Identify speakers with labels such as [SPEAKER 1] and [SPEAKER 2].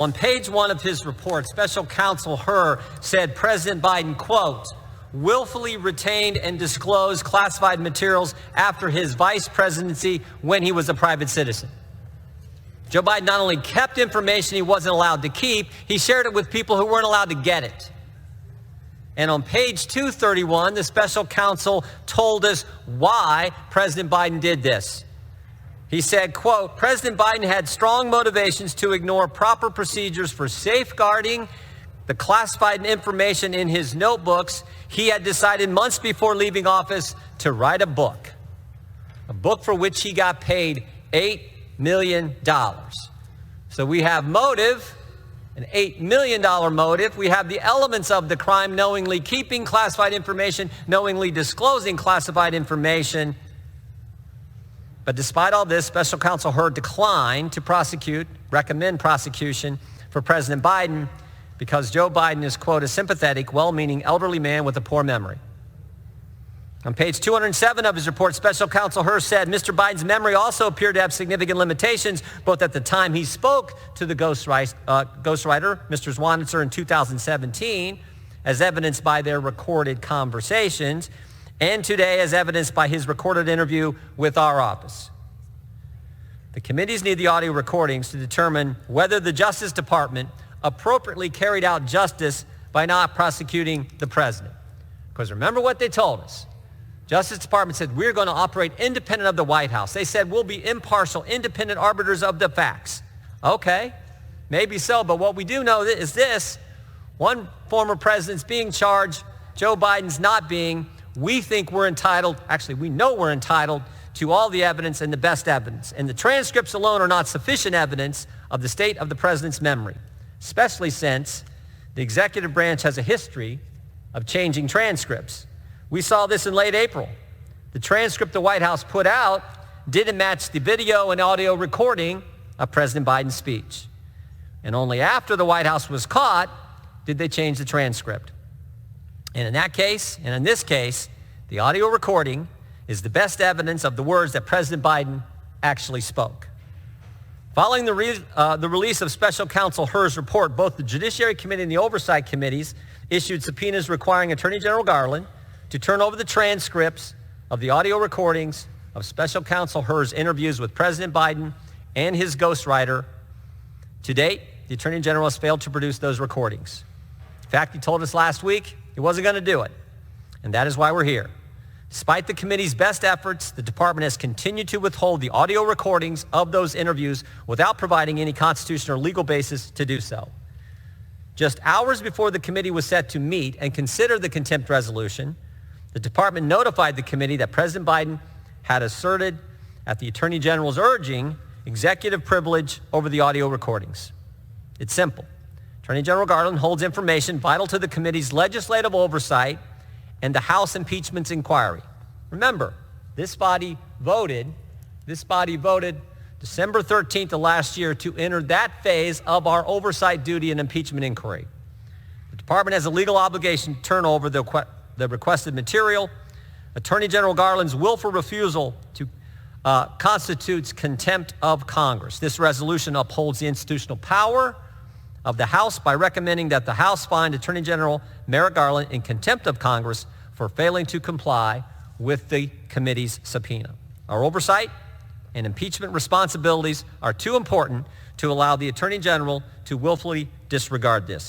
[SPEAKER 1] On page 1 of his report, Special Counsel Hur said President Biden, quote, willfully retained and disclosed classified materials after his vice presidency when he was a private citizen. Joe Biden not only kept information he wasn't allowed to keep, he shared it with people who weren't allowed to get it. And on page 231, the special counsel told us why President Biden did this. He said, quote, President Biden had strong motivations to ignore proper procedures for safeguarding the classified information in his notebooks. He had decided months before leaving office to write a book for which he got paid $8 million. So we have motive, an $8 million motive. We have the elements of the crime: knowingly keeping classified information, knowingly disclosing classified information. But despite all this, Special Counsel Hur declined to recommend prosecution for President Biden because Joe Biden is, quote, a sympathetic, well-meaning elderly man with a poor memory. On page 207 of his report, Special Counsel Hur said Mr. Biden's memory also appeared to have significant limitations, both at the time he spoke to the ghostwriter, Mr. Zwanitzer, in 2017, as evidenced by their recorded conversations, and today as evidenced by his recorded interview with our office. The committees need the audio recordings to determine whether the Justice Department appropriately carried out justice by not prosecuting the president. Because remember what they told us. Justice Department said, we're going to operate independent of the White House. They said, we'll be impartial, independent arbiters of the facts. Okay, maybe so, but what we do know is this: one former president's being charged, Joe Biden's not being. We think we're entitled, actually we know we're entitled to all the evidence and the best evidence. And the transcripts alone are not sufficient evidence of the state of the president's memory, especially since the executive branch has a history of changing transcripts. We saw this in late April. The transcript the White House put out didn't match the video and audio recording of President Biden's speech. And only after the White House was caught did they change the transcript. And in that case, and in this case, the audio recording is the best evidence of the words that President Biden actually spoke. Following the release of Special Counsel Hur's report, both the Judiciary Committee and the Oversight Committees issued subpoenas requiring Attorney General Garland to turn over the transcripts of the audio recordings of Special Counsel Hur's interviews with President Biden and his ghostwriter. To date, the Attorney General has failed to produce those recordings. In fact, he told us last week he wasn't going to do it, and that is why we're here. Despite the committee's best efforts, the department has continued to withhold the audio recordings of those interviews without providing any constitutional or legal basis to do so. Just hours before the committee was set to meet and consider the contempt resolution, the department notified the committee that President Biden had asserted, at the Attorney General's urging, executive privilege over the audio recordings. It's simple. Attorney General Garland holds information vital to the committee's legislative oversight and the House impeachment inquiry. Remember, this body voted December 13th of last year to enter that phase of our oversight duty and impeachment inquiry. The department has a legal obligation to turn over the requested material. Attorney General Garland's willful refusal to constitutes contempt of Congress. This resolution upholds the institutional power of the House by recommending that the House find Attorney General Merrick Garland in contempt of Congress for failing to comply with the committee's subpoena. Our oversight and impeachment responsibilities are too important to allow the Attorney General to willfully disregard this.